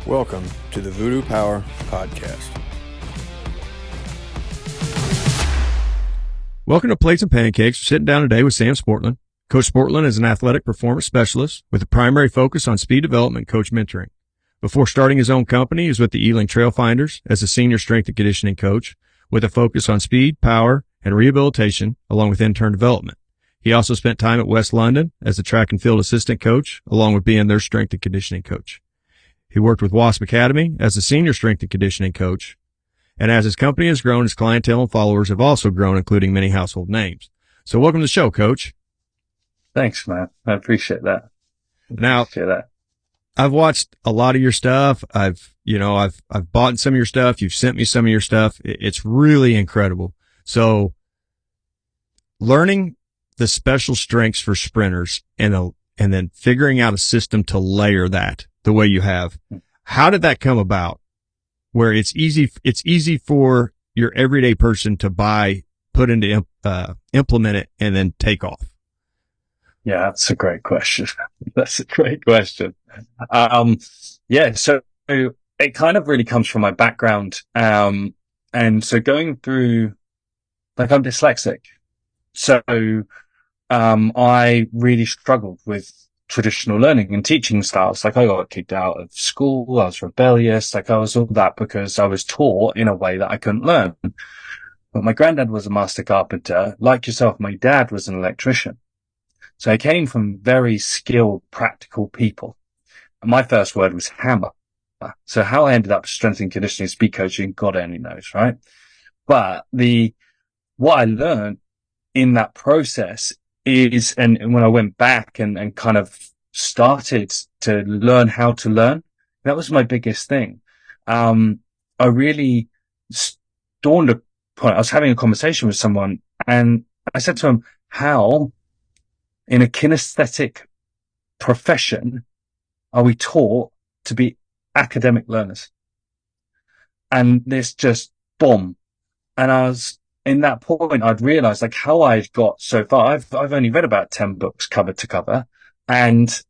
Welcome to the Voodoo Power Podcast. Welcome to Plates and Pancakes. We're sitting down today with Sam Sportland. Coach Sportland is an athletic performance specialist with a primary focus on speed development and coach mentoring. Before starting his own company, he was with the Ealing Trailfinders as a senior strength and conditioning coach with a focus on speed, power, and rehabilitation, along with intern development. He also spent time at West London as a track and field assistant coach, along with being their strength and conditioning coach. He worked with Wasp Academy as a senior strength and conditioning coach. And as his company has grown, his clientele and followers have also grown, including many household names. So welcome to the show, Coach. Thanks, man. I appreciate that. Now, I've watched a lot of your stuff. I've bought some of your stuff. You've sent me some of your stuff. It's really incredible. So learning the special strengths for sprinters and then figuring out a system to layer that the way you have. How did that come about? Where it's easy for your everyday person to buy, put into, implement it, and then take off. Yeah, that's a great question. So it kind of really comes from my background. And so going through, I'm dyslexic. So, I really struggled with traditional learning and teaching styles. I got kicked out of school. I was rebellious. I was all that because I was taught in a way that I couldn't learn. But my granddad was a master carpenter. Like yourself, my dad was an electrician. So I came from very skilled, practical people. And my first word was hammer. So how I ended up strength and conditioning, speed coaching, God only knows, right? But what I learned in that process is, and when I went back and kind of started to learn how to learn, that was my biggest thing. I really dawned upon, I was having a conversation with someone and I said to him, how in a kinesthetic profession are we taught to be academic learners? And this just boom. And in that point, I'd realized how I'd got so far. I've only read about 10 books cover to cover. And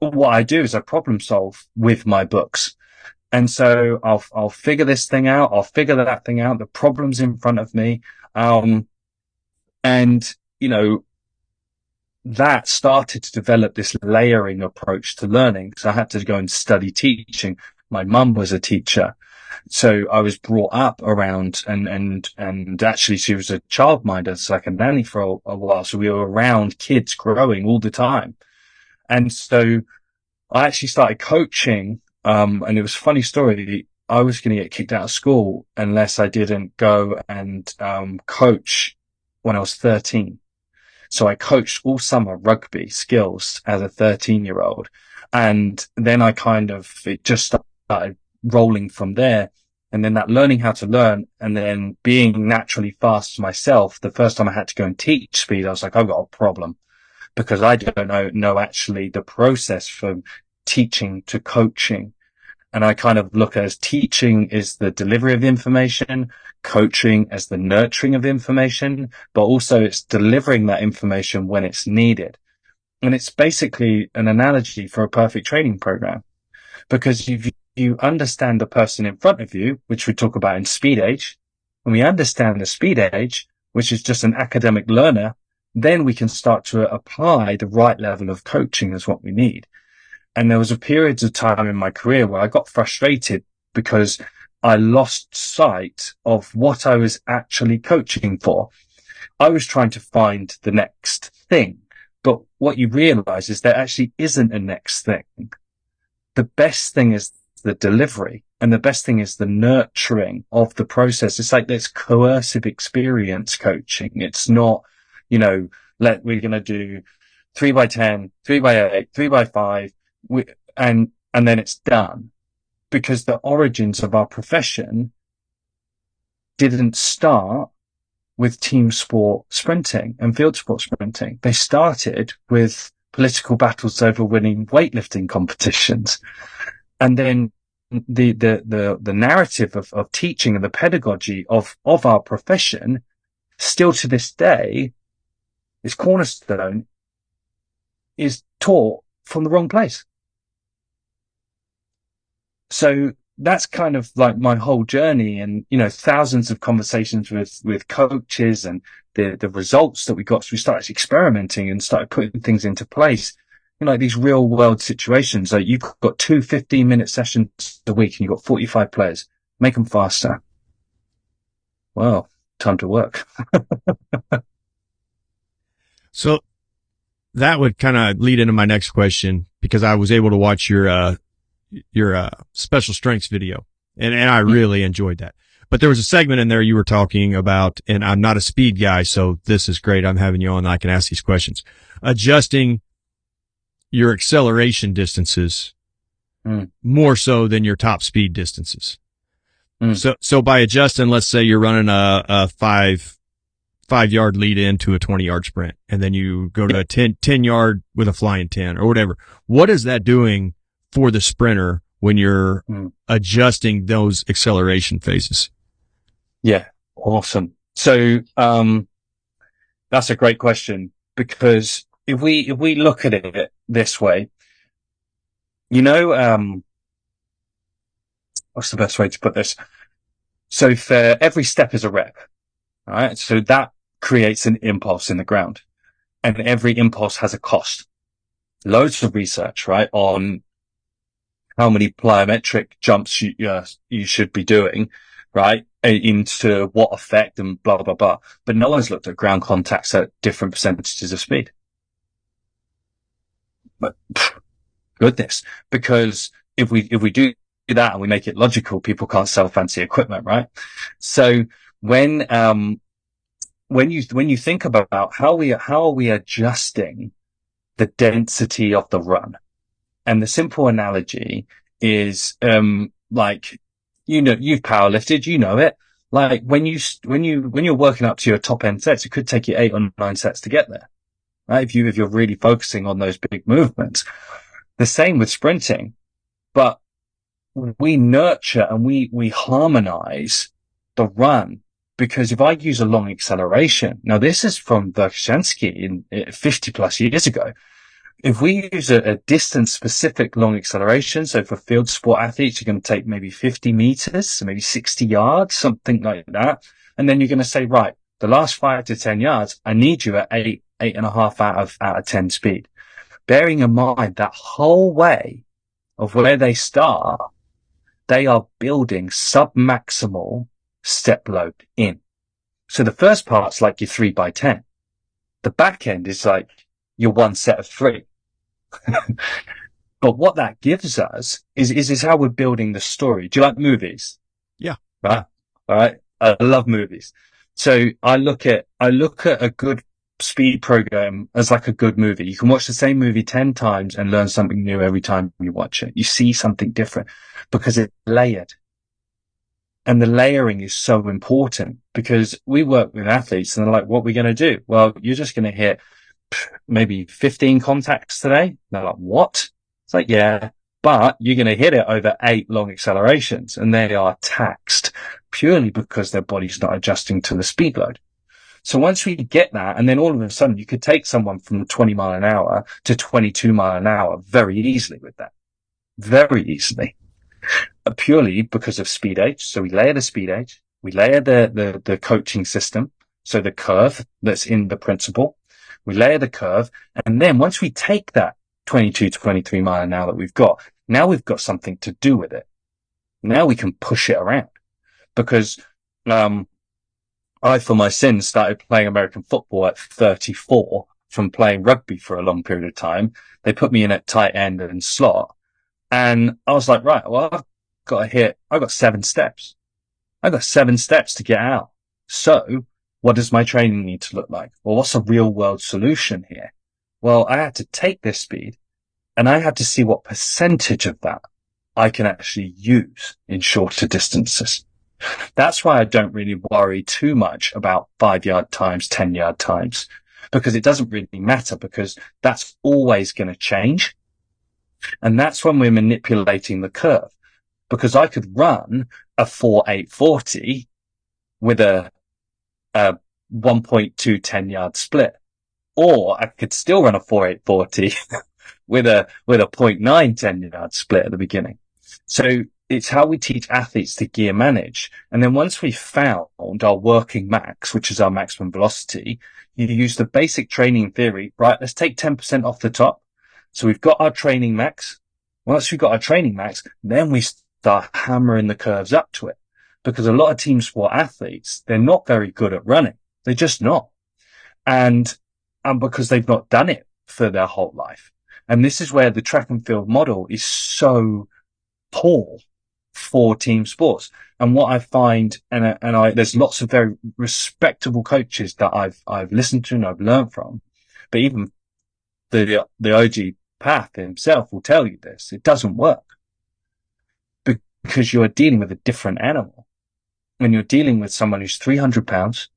what I do is I problem solve with my books. And so I'll figure this thing out. I'll figure that thing out, the problems in front of me. That started to develop this layering approach to learning. So I had to go and study teaching. My mum was a teacher. So I was brought up around and actually she was a childminder, so like a nanny for a while. So we were around kids growing all the time. And so I actually started coaching. And it was a funny story. I was going to get kicked out of school unless I didn't go and, coach when I was 13. So I coached all summer rugby skills as a 13-year-old. And then it just started rolling from there. And then that learning how to learn and then being naturally fast myself. The first time I had to go and teach speed, I was like, I've got a problem because I don't know actually the process from teaching to coaching. And I kind of look at as teaching is the delivery of information, coaching as the nurturing of information, but also it's delivering that information when it's needed. And it's basically an analogy for a perfect training program, because if you understand the person in front of you, which we talk about in speed age, when we understand the speed age, which is just an academic learner, then we can start to apply the right level of coaching as what we need. And there was a period of time in my career where I got frustrated because I lost sight of what I was actually coaching for. I was trying to find the next thing, but what you realize is there actually isn't a next thing. The best thing is the delivery, and the best thing is the nurturing of the process. It's like this coercive experience coaching. It's not, we're going to do 3x10, 3x8, 3x5, and then it's done. Because the origins of our profession didn't start with team sport sprinting and field sport sprinting. They started with political battles over winning weightlifting competitions. And then the narrative of teaching and the pedagogy of our profession still to this day, its cornerstone is taught from the wrong place. So that's kind of like my whole journey, and, thousands of conversations with coaches, and the results that we got. So we started experimenting and started putting things into place. Like these real world situations, like you've got 2 15-minute sessions a week and you've got 45 players, make them faster. Well, time to work. So that would kind of lead into my next question, because I was able to watch your special strengths video, and I really enjoyed that. But there was a segment in there you were talking about, and I'm not a speed guy, so this is great. I'm having you on. I can ask these questions. Adjusting your acceleration distances more so than your top speed distances. So by adjusting, let's say you're running a 5-yard lead into a 20-yard sprint, and then you go to a 10-yard with a flying 10 or whatever. What is that doing for the sprinter when you're adjusting those acceleration phases? Yeah. Awesome. So, that's a great question, because if we look at it this way, what's the best way to put this? So for every step is a rep, all right? So that creates an impulse in the ground, and every impulse has a cost. Loads of research, right, on how many plyometric jumps you should be doing, right, into what effect and blah, blah, blah. But no one's looked at ground contacts at different percentages of speed. But goodness, because if we do that and we make it logical, people can't sell fancy equipment, right? So when you think about how are we adjusting the density of the run, and the simple analogy is, like, you've powerlifted, it. Like when you're working up to your top end sets, it could take you 8 or 9 sets to get there, right? If you're really focusing on those big movements. The same with sprinting, but we nurture and we harmonize the run, because if I use a long acceleration, now this is from Verkhoshansky 50 plus years ago. If we use a distance specific long acceleration, so for field sport athletes, you're going to take maybe 50 meters, so maybe 60 yards, something like that. And then you're going to say, right, the last 5 to 10 yards, I need you at 8.5 out of 10 speed. Bearing in mind that whole way of where they start, they are building sub-maximal step load in. So the first part's like your 3x10. The back end is like your 1 set of 3. But what that gives us is how we're building the story. Do you like movies? Yeah. Right. All right. I love movies. So I look at a good speed program as like a good movie. You can watch the same movie 10 times and learn something new every time you watch it. You see something different because it's layered. And the layering is so important, because we work with athletes and they're like, what are we going to do? Well, you're just going to hit maybe 15 contacts today. They're like, what? It's like, yeah, but you're going to hit it over 8 long accelerations, and they are taxed purely because their body's not adjusting to the speed load. So once we get that, and then all of a sudden you could take someone from 20 mile an hour to 22 mile an hour very easily with that. Very easily. Purely because of speed age. So we layer the speed age, we layer the coaching system. So the curve that's in the principle, we layer the curve. And then once we take that 22 to 23 mile an hour that we've got, now we've got something to do with it. Now we can push it around, because, I, for my sins, started playing American football at 34 from playing rugby for a long period of time. They put me in at tight end and slot. And I was like, right, well, I've got 7 steps. I've got 7 steps to get out. So what does my training need to look like? Well, what's a real world solution here? Well, I had to take this speed, and I had to see what percentage of that I can actually use in shorter distances. That's why I don't really worry too much about 5-yard times, 10-yard times, because it doesn't really matter, because that's always going to change. And that's when we're manipulating the curve, because I could run a 4.840 with a 1.2 10-yard split, or I could still run a 4.840 with a 0.9 10-yard split at the beginning. So it's how we teach athletes to gear manage. And then once we've found our working max, which is our maximum velocity, you use the basic training theory, right? Let's take 10% off the top. So we've got our training max. Once we've got our training max, then we start hammering the curves up to it. Because a lot of team sport athletes, they're not very good at running. They're just not. And because they've not done it for their whole life. And this is where the track and field model is so poor for team sports. And what I find, there's lots of very respectable coaches that I've listened to and I've learned from, but even the OG Path himself will tell you this. It doesn't work because you're dealing with a different animal. When you're dealing with someone who's 300 pounds,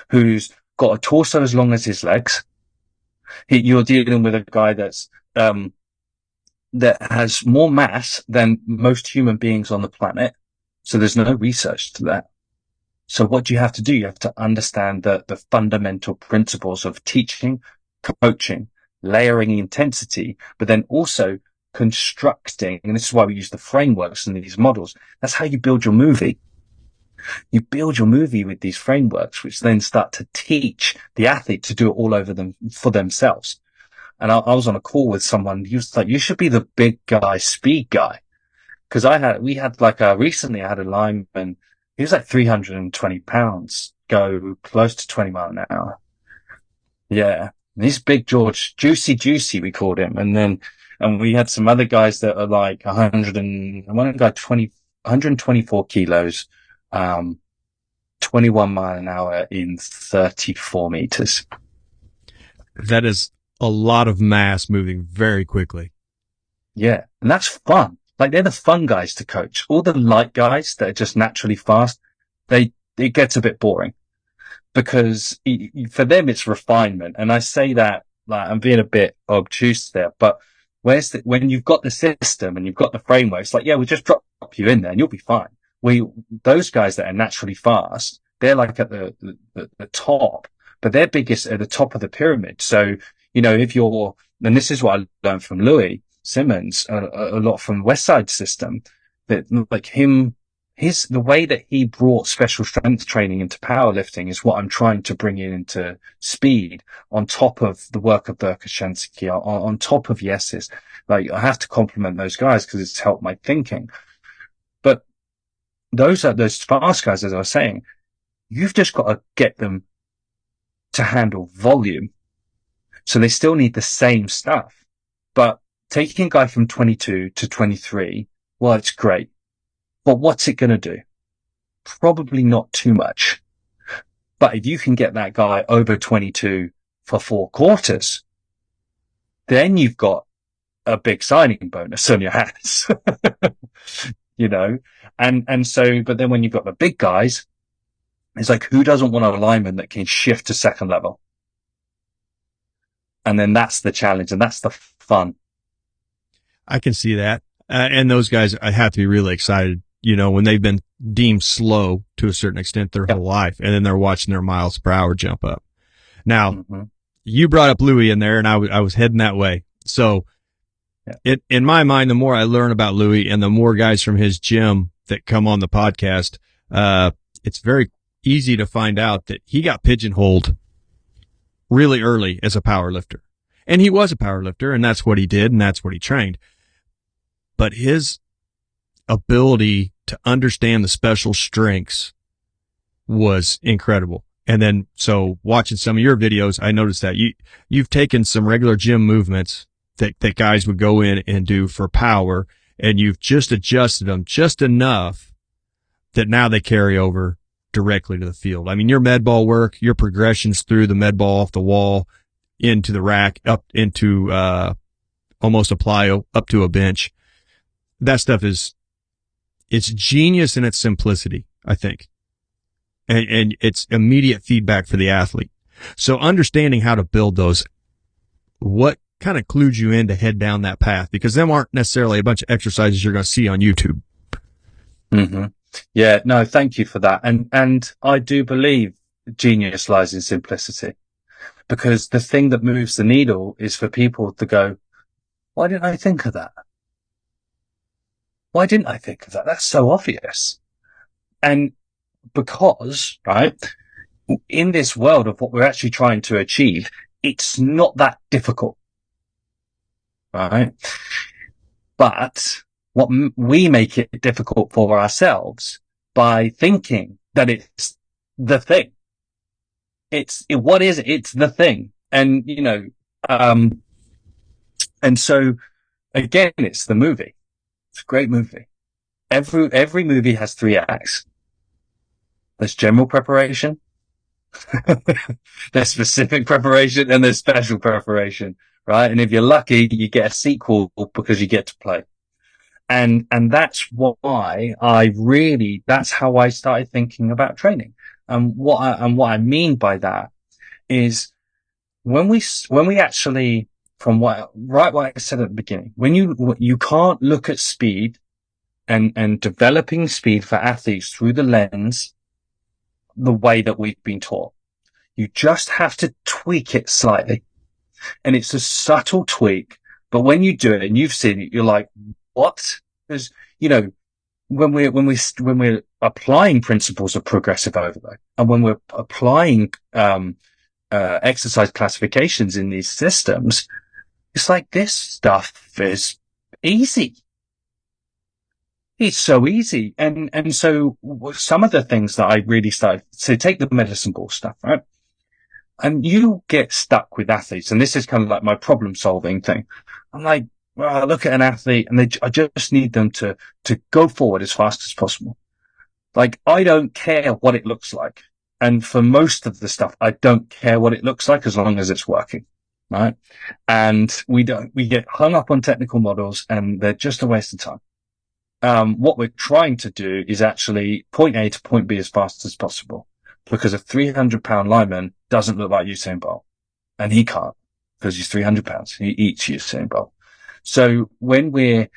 who's got a torso as long as his legs, you're dealing with a guy that's, that has more mass than most human beings on the planet. So there's no research to that. So what do you have to do? You have to understand the fundamental principles of teaching, coaching, layering intensity, but then also constructing. And this is why we use the frameworks and these models. That's how you build your movie. You build your movie with these frameworks, which then start to teach the athlete to do it all over them for themselves. And I was on a call with someone. He was like, you should be the big guy, speed guy. Cause recently I had a lineman. He was like 320 pounds, go close to 20 miles an hour. Yeah. And he's Big George, Juicy, we called him. And we had some other guys that are like 124 kilos, 21 mile an hour in 34 meters. That is a lot of mass moving very quickly. Yeah. And that's fun. Like they're the fun guys to coach. All the light guys that are just naturally fast, it gets a bit boring because for them it's refinement. And I say that like I'm being a bit obtuse there, but when you've got the system and you've got the framework, it's like, yeah, we'll just drop you in there and you'll be fine. Those guys that are naturally fast, they're like at the top, but they're biggest at the top of the pyramid. So, and this is what I learned from Louis Simmons, a lot from West Side system, that like the way that he brought special strength training into powerlifting is what I'm trying to bring into speed on top of the work of Verkhoshansky, on top of Yes's. Like I have to compliment those guys because it's helped my thinking. But those fast guys, as I was saying, you've just got to get them to handle volume. So they still need the same stuff, but taking a guy from 22 to 23, well, it's great. But what's it going to do? Probably not too much. But if you can get that guy over 22 for 4 quarters, then you've got a big signing bonus on your hands, and so, but then when you've got the big guys, it's like, who doesn't want a lineman that can shift to second level? And then that's the challenge and that's the fun. I can see that. And those guys, I have to be really excited, when they've been deemed slow to a certain extent their whole life, and then they're watching their miles per hour jump up. Now, you brought up Louis in there, and I was heading that way. So in my mind, the more I learn about Louis and the more guys from his gym that come on the podcast, it's very easy to find out that he got pigeonholed really early as a power lifter. And he was a power lifter, and that's what he did, and that's what he trained. But his ability to understand the special strengths was incredible. And then, so watching some of your videos, I noticed that you've taken some regular gym movements that guys would go in and do for power, and you've just adjusted them just enough that now they carry over directly to the field. I mean, your med ball work, your progressions through the med ball off the wall into the rack, up into, almost a plyo, up to a bench. That stuff it's genius in its simplicity, I think. And it's immediate feedback for the athlete. So understanding how to build those, what kind of clued you in to head down that path? Because them aren't necessarily a bunch of exercises you're going to see on YouTube. Mm-hmm. Yeah, no, thank you for that. And I do believe genius lies in simplicity, because the thing that moves the needle is for people to go, why didn't I think of that? Why didn't I think of that? That's so obvious. And because, right, in this world of what we're actually trying to achieve, it's not that difficult, right? But we make it difficult for ourselves by thinking that it's the thing. What is it? It's the thing. And, and so again, it's the movie. It's a great movie. Every movie has 3 acts. There's general preparation, there's specific preparation, and there's special preparation, right? And if you're lucky, you get a sequel because you get to play. And that's why that's how I started thinking about training. And what I mean by that is when we actually, what I said at the beginning, when you can't look at speed and developing speed for athletes through the lens the way that we've been taught. You just have to tweak it slightly. And it's a subtle tweak, but when you do it and you've seen it, you're like, what? Because, when we're applying principles of progressive overload, and when we're applying, exercise classifications in these systems, it's like, this stuff is easy. It's so easy. And so some of the things that I really started, so take the medicine ball stuff, right? And you get stuck with athletes, and this is kind of like my problem solving thing. I'm like, well, I look at an athlete and I just need them to go forward as fast as possible. Like, I don't care what it looks like. And for most of the stuff, I don't care what it looks like as long as it's working. Right. And we get hung up on technical models, and they're just a waste of time. What we're trying to do is actually point A to point B as fast as possible, because a 300-pound lineman doesn't look like Usain Bolt, and he can't, because he's 300 pounds. He eats Usain Bolt. So when we're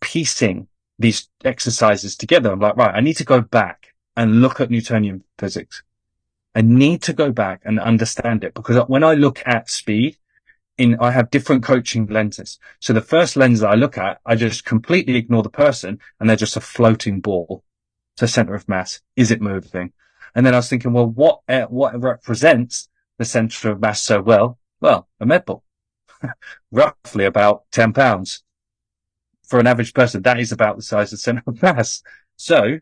piecing these exercises together, I'm like, right, I need to go back and look at Newtonian physics. I need to go back and understand it, because when I look at speed, I have different coaching lenses. So the first lens that I look at, I just completely ignore the person, and they're just a floating ball. So center of mass. Is it moving? And then I was thinking, well, what represents the center of mass so well? Well, a med ball. Roughly about 10 pounds. For an average person, that is about the size of the center of mass. So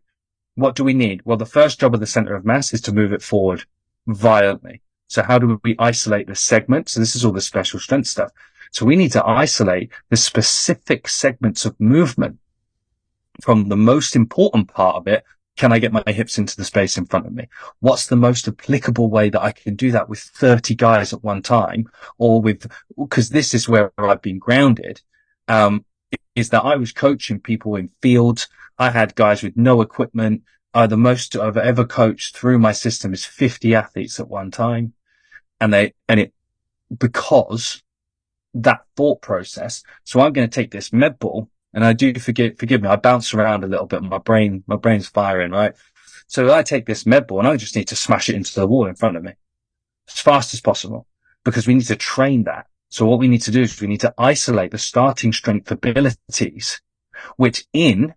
what do we need? Well, the first job of the center of mass is to move it forward violently. So how do we isolate the segments? So this is all the special strength stuff. So we need to isolate the specific segments of movement from the most important part of it. Can I get my hips into the space in front of me? What's the most applicable way that I can do that with 30 guys at one time, or because this is where I've been grounded, is that I was coaching people in fields. I had guys with no equipment. The most I've ever coached through my system is 50 athletes at one time. Because that thought process. So I'm going to take this med ball, and I do forgive me, I bounce around a little bit. My brain's firing, right? So I take this med ball and I just need to smash it into the wall in front of me as fast as possible, because we need to train that. So what we need to do is we need to isolate the starting strength abilities, which in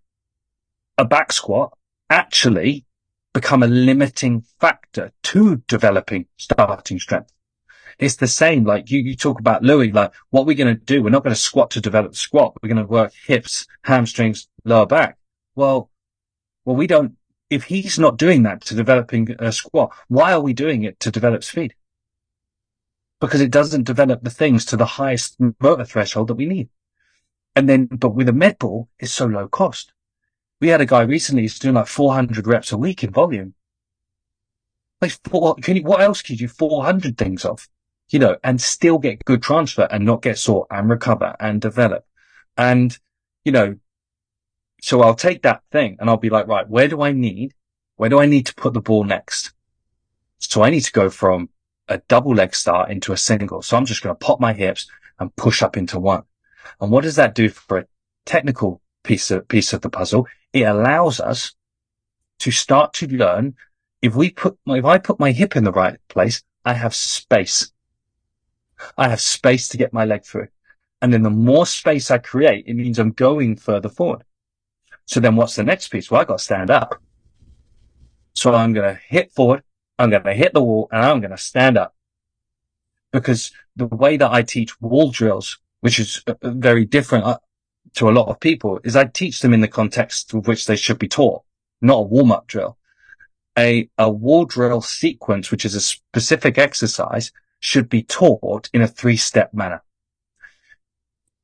a back squat actually become a limiting factor to developing starting strength. It's the same, like you talk about Louis, like, what we're going to do, we're not going to squat to develop the squat. We're going to work hips, hamstrings, lower back. Well, we don't, if he's not doing that to developing a squat, why are we doing it to develop speed? Because it doesn't develop the things to the highest motor threshold that we need. But with a med ball, it's so low cost. We had a guy recently who's doing like 400 reps a week in volume. Like, what else could you do 400 things of? And still get good transfer and not get sore and recover and develop. And, so I'll take that thing and I'll be like, right, where do I need to put the ball next? So I need to go from a double leg start into a single. So I'm just going to pop my hips and push up into one. And what does that do for a technical piece of the puzzle? It allows us to start to learn, if I put my hip in the right place, I have space. I have space to get my leg through. And then the more space I create, it means I'm going further forward. So then what's the next piece? Well, I got to stand up. So I'm going to hit forward, I'm going to hit the wall, and I'm going to stand up. Because the way that I teach wall drills, which is very different to a lot of people, is I teach them in the context of which they should be taught, not a warm-up drill. A wall drill sequence, which is a specific exercise, should be taught in a 3-step manner.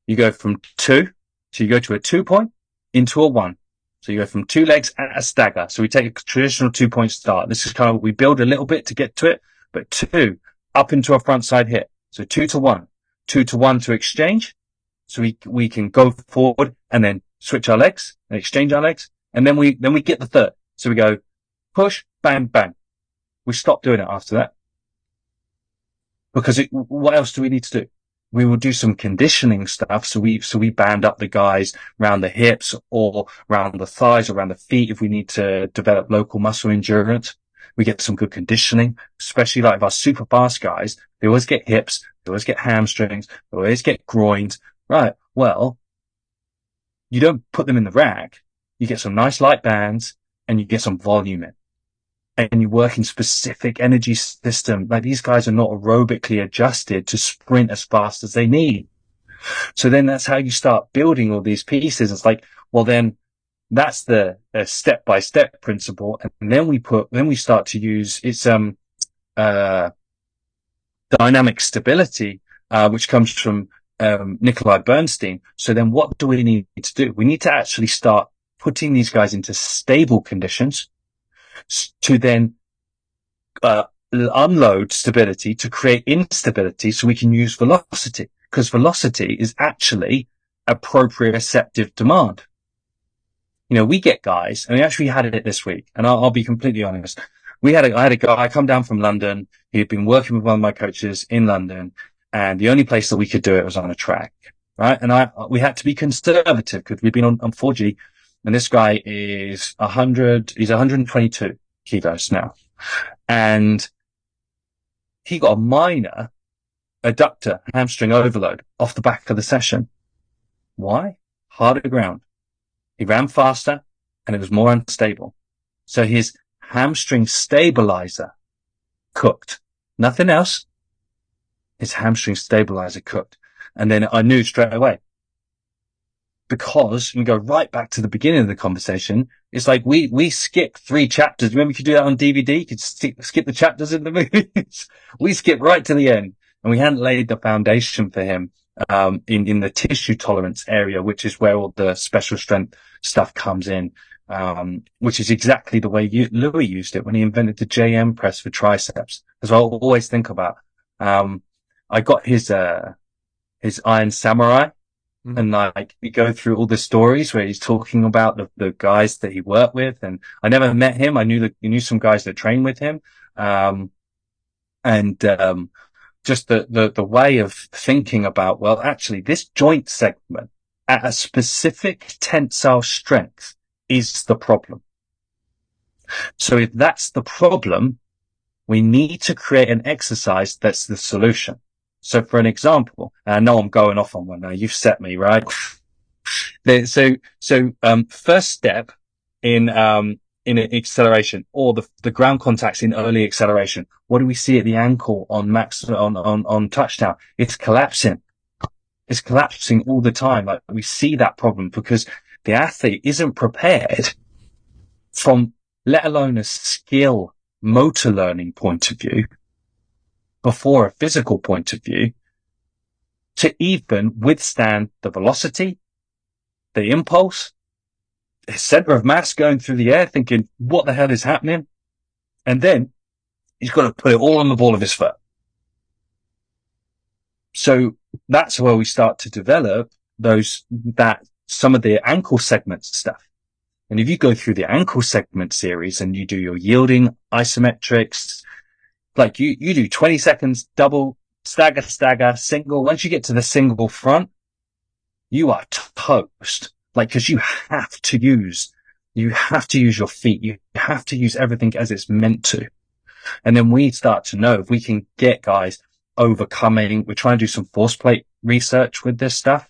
You go from 2, so you go to a 2-point into a 1. So you go from 2 legs at a stagger. So we take a traditional 2-point start. This is kind of, we build a little bit to get to it, but 2 up into a front side hit. So 2 to 1, 2 to 1 to exchange. So we can go forward and then switch our legs and exchange our legs. And then we get the third. So we go push, bang, bang. We stop doing it after that. Because what else do we need to do? We will do some conditioning stuff. So we band up the guys around the hips or around the thighs or around the feet if we need to develop local muscle endurance. We get some good conditioning, especially like our super fast guys. They always get hips, they always get hamstrings, they always get groins. Right. Well, you don't put them in the rack. You get some nice light bands and you get some volume in. And you work in specific energy system. Like these guys are not aerobically adjusted to sprint as fast as they need. So then that's how you start building all these pieces. It's like, well, then that's the step-by-step principle. And then we start to use dynamic stability, which comes from, Nikolai Bernstein. So then what do we need to do? We need to actually start putting these guys into stable conditions to then unload stability to create instability so we can use velocity, because velocity is actually a proprioceptive demand. You know, we get guys, and we actually had it this week, and I'll be completely honest. I had a guy come down from London. He had been working with one of my coaches in London, and the only place that we could do it was on a track, right? And we had to be conservative because we've been on 4G. And this guy is 122 kilos now. And he got a minor adductor hamstring overload off the back of the session. Why? Harder ground. He ran faster and it was more unstable. So his hamstring stabilizer cooked. Nothing else. His hamstring stabilizer cooked. And then I knew straight away. Because we go right back to the beginning of the conversation. It's like we skip 3 chapters. Remember, you could do that on DVD. You could skip the chapters in the movies. We skip right to the end, and we hadn't laid the foundation for him in the tissue tolerance area, which is where all the special strength stuff comes in. Which is exactly the way Louis used it when he invented the JM press for triceps. As I always think about. I got his Iron Samurai. Mm-hmm. And like, we go through all the stories where he's talking about the guys that he worked with. And I never met him. I knew some guys that trained with him. Just the way of thinking about, well, actually this joint segment at a specific tensile strength is the problem. So if that's the problem, we need to create an exercise that's the solution. So for an example, I know I'm going off on one now. You've set me, right? First step in acceleration, or the ground contacts in early acceleration. What do we see at the ankle on touchdown? It's collapsing. It's collapsing all the time. Like, we see that problem because the athlete isn't prepared from, let alone a skill motor learning point of view, before a physical point of view, to even withstand the velocity, the impulse, the center of mass going through the air, thinking, what the hell is happening? And then he's got to put it all on the ball of his foot. So that's where we start to develop some of the ankle segment stuff. And if you go through the ankle segment series and you do your yielding isometrics, like you do 20 seconds, double, stagger, single. Once you get to the single front, you are toast. Like, cause you have to use your feet. You have to use everything as it's meant to. And then we start to know if we can get guys overcoming, we're trying to do some force plate research with this stuff,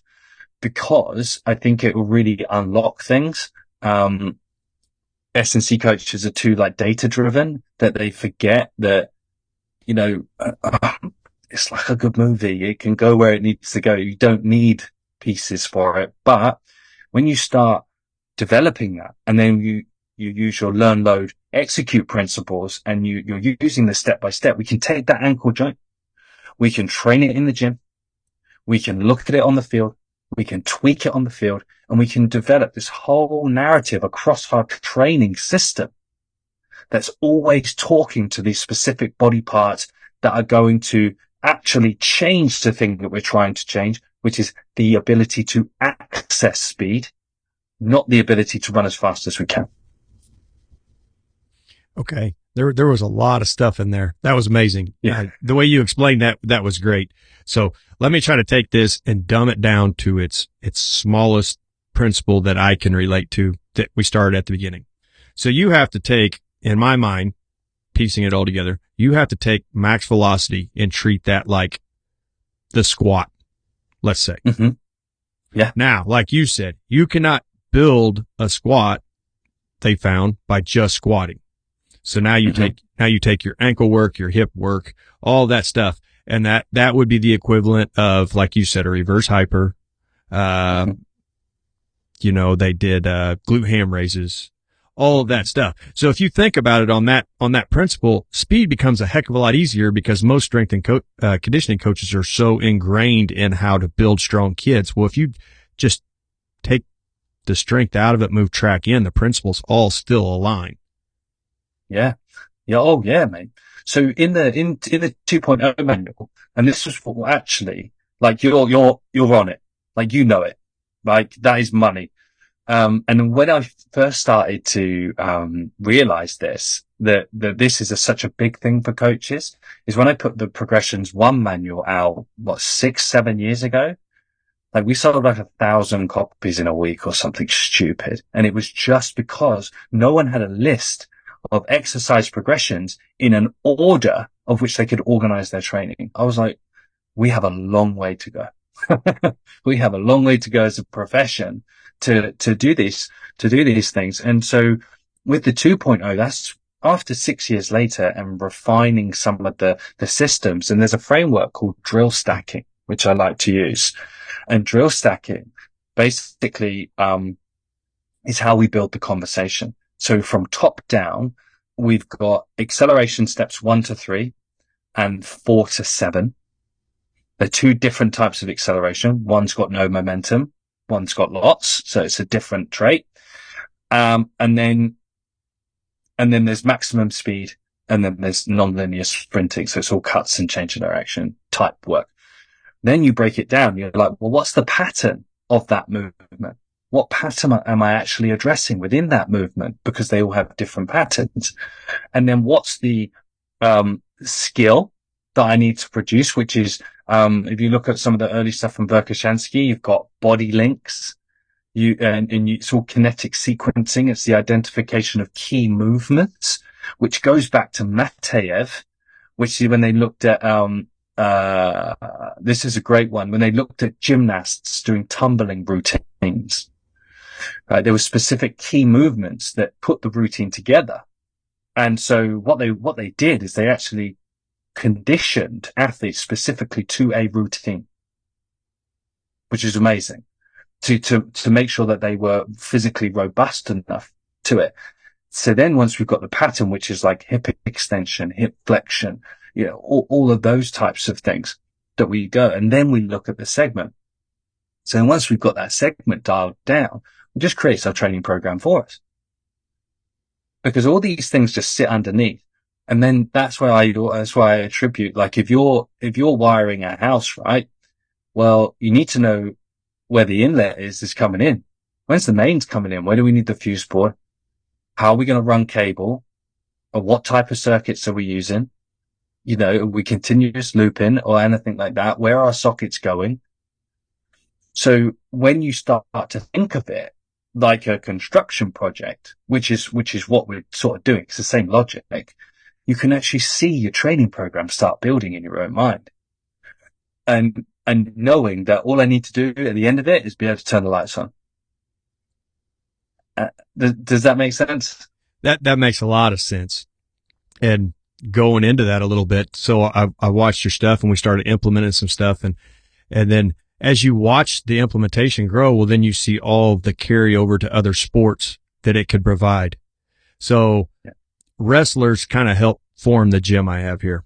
because I think it will really unlock things. S&C coaches are too like data driven that they forget that, it's like a good movie. It can go where it needs to go. You don't need pieces for it. But when you start developing that, and then you use your learn, load, execute principles, and you're using this step by step, we can take that ankle joint, we can train it in the gym, we can look at it on the field, we can tweak it on the field, and we can develop this whole narrative across our training system that's always talking to these specific body parts that are going to actually change the thing that we're trying to change, which is the ability to access speed, not the ability to run as fast as we can. Okay. There was a lot of stuff in there. That was amazing. Yeah. The way you explained that was great. So let me try to take this and dumb it down to its smallest principle that I can relate to, that we started at the beginning. So you have to take, in my mind, piecing it all together, you have to take max velocity and treat that like the squat, let's say. Mm-hmm. Yeah. Now, like you said, you cannot build a squat, they found, by just squatting. So now you take your ankle work, your hip work, all that stuff. And that would be the equivalent of, like you said, a reverse hyper. They did, glute ham raises, all of that stuff. So if you think about it on that principle, speed becomes a heck of a lot easier, because most strength and conditioning coaches are so ingrained in how to build strong kids. Well, if you just take the strength out of it, move track in, the principles all still align. Yeah. Yeah. Oh yeah, mate. So in the 2.0 manual, and this was what actually, like, you're on it. Like, it. Like, that is money. And when I first started to, realize that this is such a big thing for coaches, is when I put the Progressions 1 manual out, 6-7 years ago. Like, we sold like 1,000 copies in a week or something stupid. And it was just because no one had a list of exercise progressions in an order of which they could organize their training. I was like, we have a long way to go. We have a long way to go as a profession to do these things. And so with the 2.0, that's after 6 years later, and refining some of the systems. And there's a framework called drill stacking, which I like to use. And drill stacking basically, is how we build the conversation. So from top down, we've got acceleration steps 1 to 3 and 4 to 7. They're two different types of acceleration. One's got no momentum. One's got lots. So it's a different trait. And then there's maximum speed, and then there's non-linear sprinting. So it's all cuts and change of direction type work. Then you break it down. You're like, well, what's the pattern of that movement? What pattern am I actually addressing within that movement? Because they all have different patterns. And then what's the skill that I need to produce, which is, if you look at some of the early stuff from Verkhoshansky, you've got body links, it's all kinetic sequencing. It's the identification of key movements, which goes back to Mateev, which is when they looked at, this is a great one, when they looked at gymnasts doing tumbling routines. Right, there were specific key movements that put the routine together. And so what they did is they actually conditioned athletes specifically to a routine, which is amazing, to make sure that they were physically robust enough to it. So then once we've got the pattern, which is like hip extension, hip flexion, all of those types of things that we go, and then we look at the segment. So once we've got that segment dialed down, it just creates our training program for us. Because all these things just sit underneath. And then that's why I attribute, like, if you're wiring a house, right? Well, you need to know where the inlet is coming in. When's the mains coming in? Where do we need the fuse board? How are we going to run cable? Or what type of circuits are we using? Are we continuous looping or anything like that? Where are our sockets going? So when you start to think of it like a construction project, which is what we're sort of doing, it's the same logic, you can actually see your training program start building in your own mind. And and knowing that all I need to do at the end of it is be able to turn the lights on. Does that make sense? That makes a lot of sense. And going into that a little bit, so I watched your stuff and we started implementing some stuff, and then as you watch the implementation grow, well, then you see all the carryover to other sports that it could provide. So wrestlers kind of help form the gym I have here.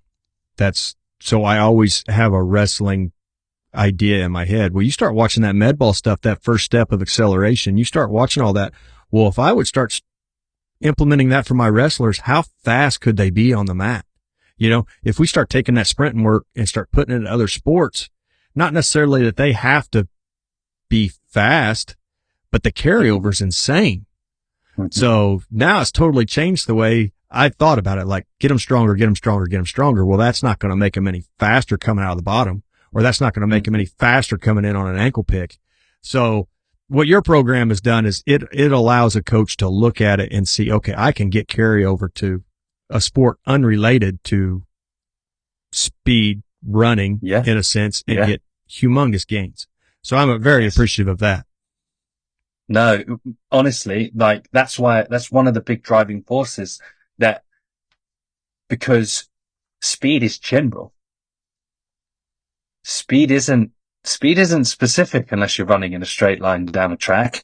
So I always have a wrestling idea in my head. Well, you start watching that med ball stuff, that first step of acceleration, you start watching all that. Well, if I would start implementing that for my wrestlers, how fast could they be on the mat? You know, if we start taking that sprinting work and start putting it in other sports, not necessarily that they have to be fast, but the carryover is insane. So now it's totally changed the way I thought about it. Like, get them stronger, get them stronger, get them stronger. Well, that's not going to make them any faster coming out of the bottom, or that's not going to make them any faster coming in on an ankle pick. So what your program has done is it allows a coach to look at it and see, okay, I can get carryover to a sport unrelated to speed running in a sense and get humongous gains. So I'm very appreciative of that. No, honestly, like that's one of the big driving forces, that because speed is general. Speed isn't specific unless you're running in a straight line down a track.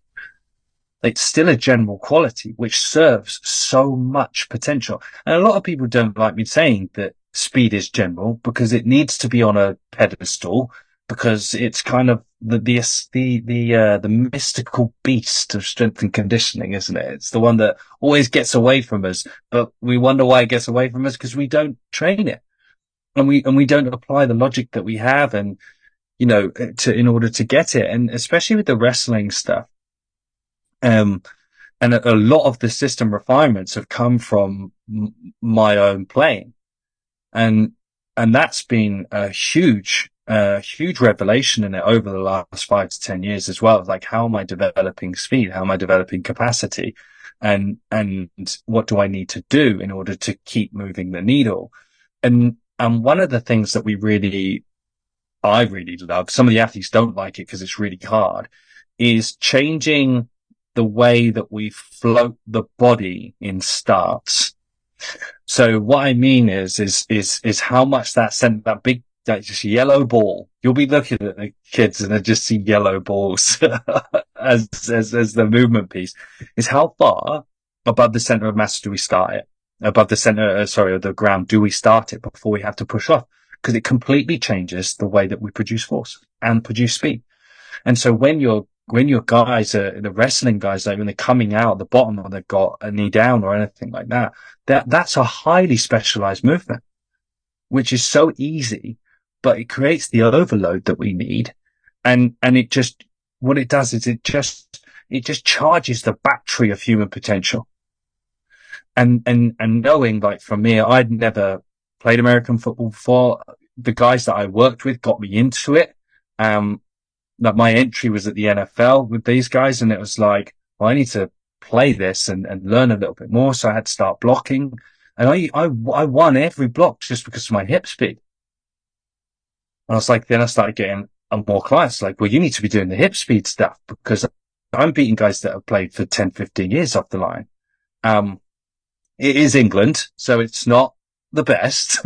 It's still a general quality, which serves so much potential. And a lot of people don't like me saying that speed is general, because it needs to be on a pedestal, because it's kind of the mystical beast of strength and conditioning, isn't it? It's the one that always gets away from us, but we wonder why it gets away from us, because we don't train it, and we don't apply the logic that we have, and in order to get it. And especially with the wrestling stuff, and a lot of the system refinements have come from my own playing, and that's been a huge revelation in it over the last 5 to 10 years as well. Like, how am I developing speed? How am I developing capacity? And what do I need to do in order to keep moving the needle? And one of the things that I really love, some of the athletes don't like it because it's really hard, is changing the way that we float the body in starts. So what I mean is how much that big, that just yellow ball, you'll be looking at the kids and they just see yellow balls as the movement piece, is how far above the center of mass do we start it? Above the center, of the ground, do we start it before we have to push off? Because it completely changes the way that we produce force and produce speed. And so when your guys are, the wrestling guys, like when they're coming out the bottom, or they've got a knee down or anything like that, that's a highly specialized movement, which is so easy, but it creates the overload that we need. And it just, what it does is it just charges the battery of human potential. And knowing, like, for me, I'd never played American football before. The guys that I worked with got me into it. Like, my entry was at the NFL with these guys, and it was like, well, I need to play this and learn a little bit more. So I had to start blocking, and I won every block just because of my hip speed. And I was like, then I started getting more clients like, well, you need to be doing the hip speed stuff, because I'm beating guys that have played for 10, 15 years off the line. It is England, so it's not the best,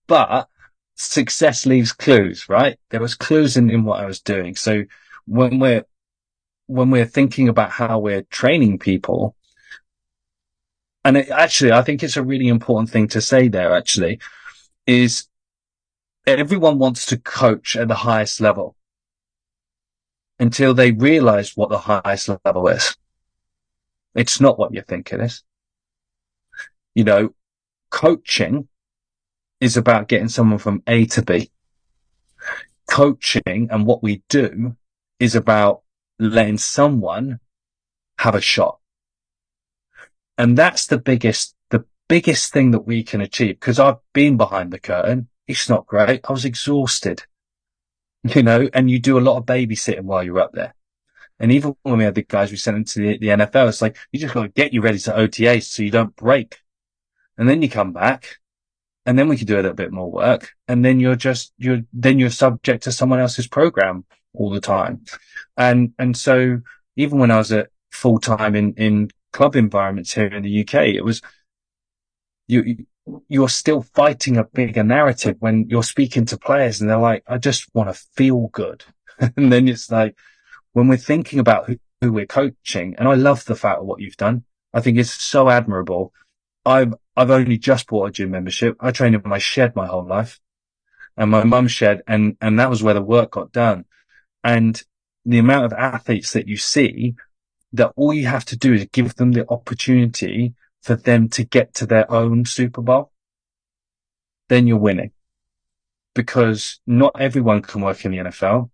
but success leaves clues, right? There was clues in what I was doing. So when we're thinking about how we're training people, and I think it's a really important thing to say there, actually, is everyone wants to coach at the highest level until they realize what the highest level is. It's not what you think it is. Coaching is about getting someone from A to B. Coaching and what we do is about letting someone have a shot. And that's the biggest thing that we can achieve, because I've been behind the curtain. It's not great. I was exhausted, and you do a lot of babysitting while you're up there. And even when we had the guys we sent into the NFL, it's like, you just got to get you ready to OTA so you don't break. And then you come back and then we could do a little bit more work. And then you're subject to someone else's program all the time. And so even when I was at full time in club environments here in the UK, it was, you're still fighting a bigger narrative when you're speaking to players and they're like, I just want to feel good. And then it's like, when we're thinking about who we're coaching, and I love the fact of what you've done. I think it's so admirable. I've only just bought a gym membership. I trained in my shed my whole life, and my mum's shed, and that was where the work got done. And the amount of athletes that you see, that all you have to do is give them the opportunity for them to get to their own Super Bowl, then you're winning. Because not everyone can work in the NFL.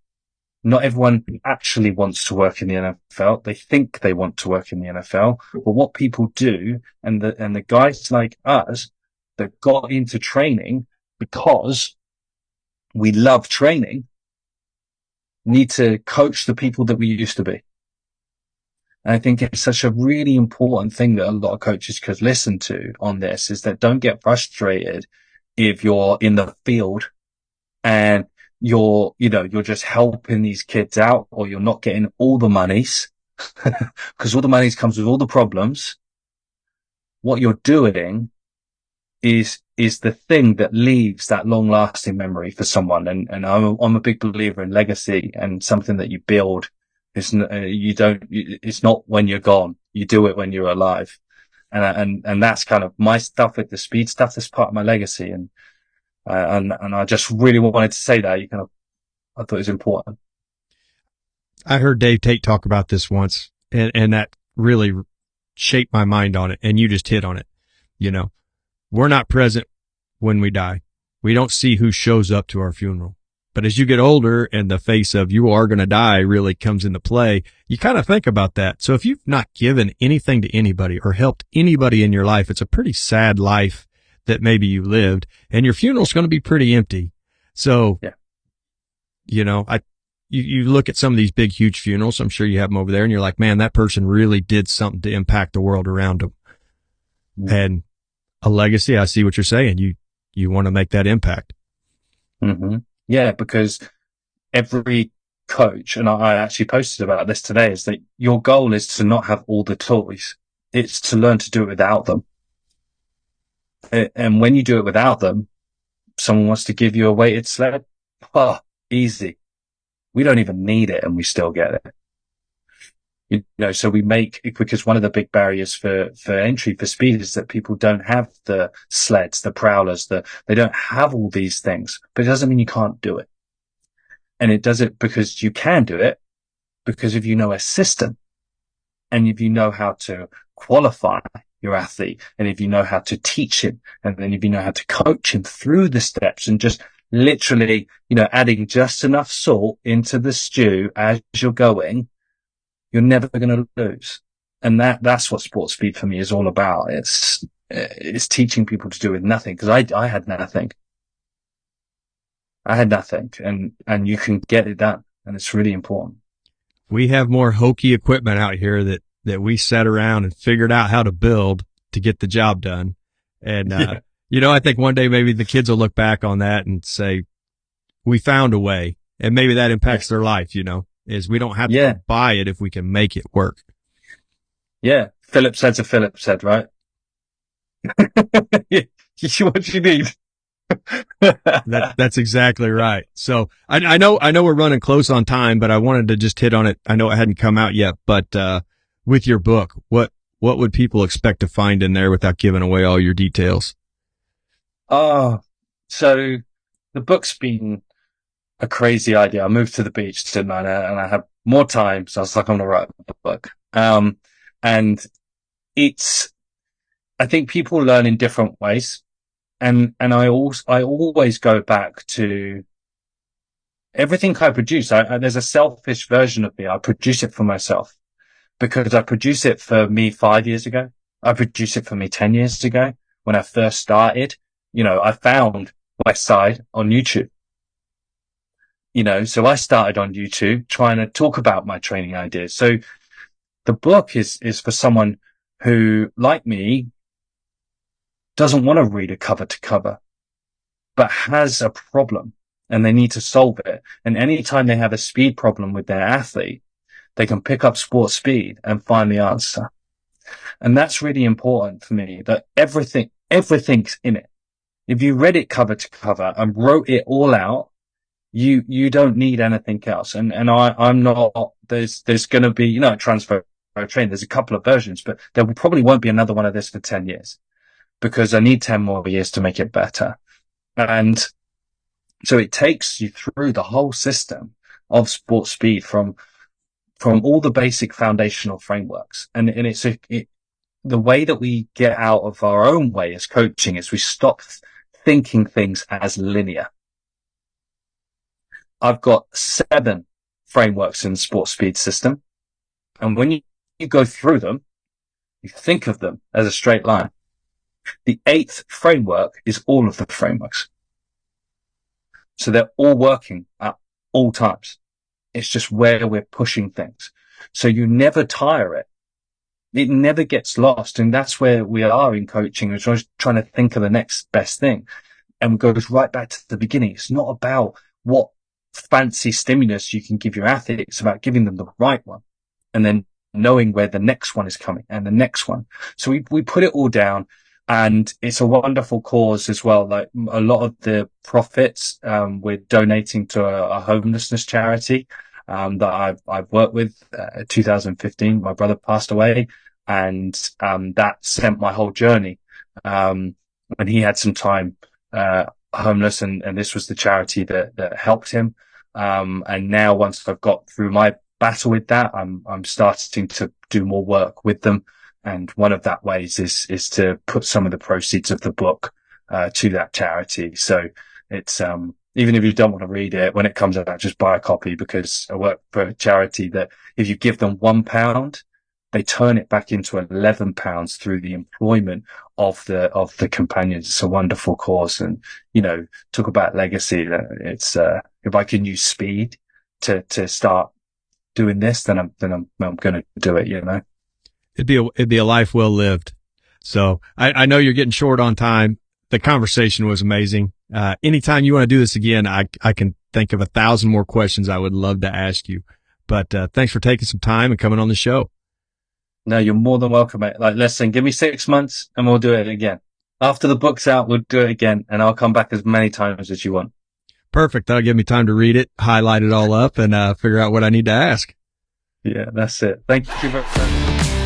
Not everyone actually wants to work in the NFL. They think they want to work in the NFL. But what people do, and the guys like us that got into training because we love training, need to coach the people that we used to be. And I think it's such a really important thing that a lot of coaches could listen to on this, is that don't get frustrated if you're in the field and you're just helping these kids out, or you're not getting all the monies, because all the monies comes with all the problems. What you're doing is the thing that leaves that long lasting memory for someone. And I'm a big believer in legacy, and something that you build is, it's not when you're gone. You do it when you're alive. And that's kind of my stuff with the speed stuff. That's part of my legacy. And I just really wanted to say that. I thought it was important. I heard Dave Tate talk about this once, and that really shaped my mind on it. And you just hit on it. We're not present when we die. We don't see who shows up to our funeral. But as you get older and the face of you are going to die really comes into play, you kind of think about that. So if you've not given anything to anybody or helped anybody in your life, it's a pretty sad life that maybe you lived, and your funeral's going to be pretty empty. So, yeah. You look at some of these big, huge funerals. I'm sure you have them over there, and you're like, man, that person really did something to impact the world around them. Mm-hmm. And a legacy, I see what you're saying. You want to make that impact. Mm-hmm. Yeah, because every coach, and I actually posted about this today, is that your goal is to not have all the toys. It's to learn to do it without them. And when you do it without them, someone wants to give you a weighted sled. Oh, easy. We don't even need it, and we still get it. So we make, because one of the big barriers for entry for speed is that people don't have the sleds, the prowlers, they don't have all these things, but it doesn't mean you can't do it. And it does it because you can do it, because if you know a system, and if you know how to qualify your athlete, and if you know how to teach him, and then if you know how to coach him through the steps, and just literally, adding just enough salt into the stew as you're going, you're never going to lose. And that's what sports speed for me is all about. It's teaching people to do with nothing, because I had nothing. And you can get it done, and it's really important. We have more hokey equipment out here that we sat around and figured out how to build to get the job done. And, I think one day maybe the kids will look back on that and say, we found a way, and maybe that impacts their life, is we don't have to buy it if we can make it work. Yeah. Phillips head's a Phillips head, right? What you need. That's exactly right. So I know we're running close on time, but I wanted to just hit on it. I know it hadn't come out yet, but, with your book, what would people expect to find in there without giving away all your details? Oh, so the book's been a crazy idea. I moved to the beach, didn't I? And I had more time. So I was like, I'm going to write a book. And I think people learn in different ways. And I always go back to everything I produce. There's a selfish version of me. I produce it for myself, because I produced it for me 5 years ago. I produced it for me 10 years ago when I first started. I found my side on YouTube. So I started on YouTube trying to talk about my training ideas. So the book is for someone who, like me, doesn't want to read it cover to cover. but has a problem and they need to solve it. And anytime they have a speed problem with their athlete, they can pick up Sport Speed and find the answer. And that's really important for me, that everything's in it. If you read it cover to cover and wrote it all out, you don't need anything else. And I'm not, there's going to be, transfer train. There's a couple of versions, but there probably won't be another one of this for 10 years because I need 10 more years to make it better. And so it takes you through the whole system of Sport Speed from all the basic foundational frameworks. And it's the way that we get out of our own way as coaching is we stop thinking things as linear. I've got 7 frameworks in the Sport Speed system. And when you go through them, you think of them as a straight line. The 8th framework is all of the frameworks. So they're all working at all times. It's just where we're pushing things. So you never tire it. It never gets lost. And that's where we are in coaching. We're trying to think of the next best thing. And it goes right back to the beginning. It's not about what fancy stimulus you can give your athlete. It's about giving them the right one and then knowing where the next one is coming and the next one. So we put it all down, and it's a wonderful cause as well. Like a lot of the profits, we're donating to a homelessness charity, that I've worked with, 2015, my brother passed away, and, that sent my whole journey. When he had some time, homeless, and this was the charity that helped him. And now once I've got through my battle with that, I'm starting to do more work with them. And one of that ways is to put some of the proceeds of the book, to that charity. So it's, even if you don't want to read it, when it comes out, just buy a copy, because I work for a charity that if you give them £1, they turn it back into £11 through the employment of the companions. It's a wonderful cause. And, talk about legacy. It's, if I can use speed to start doing this, then I'm going to do it, It'd be a life well lived. So I know you're getting short on time. The conversation was amazing. Anytime you want to do this again, I can think of 1,000 more questions I would love to ask you, but, thanks for taking some time and coming on the show. No, you're more than welcome, mate. Like, listen, give me 6 months and we'll do it again. After the book's out, we'll do it again, and I'll come back as many times as you want. Perfect. That'll give me time to read it, highlight it all up, and figure out what I need to ask. Yeah, that's it. Thank you very much.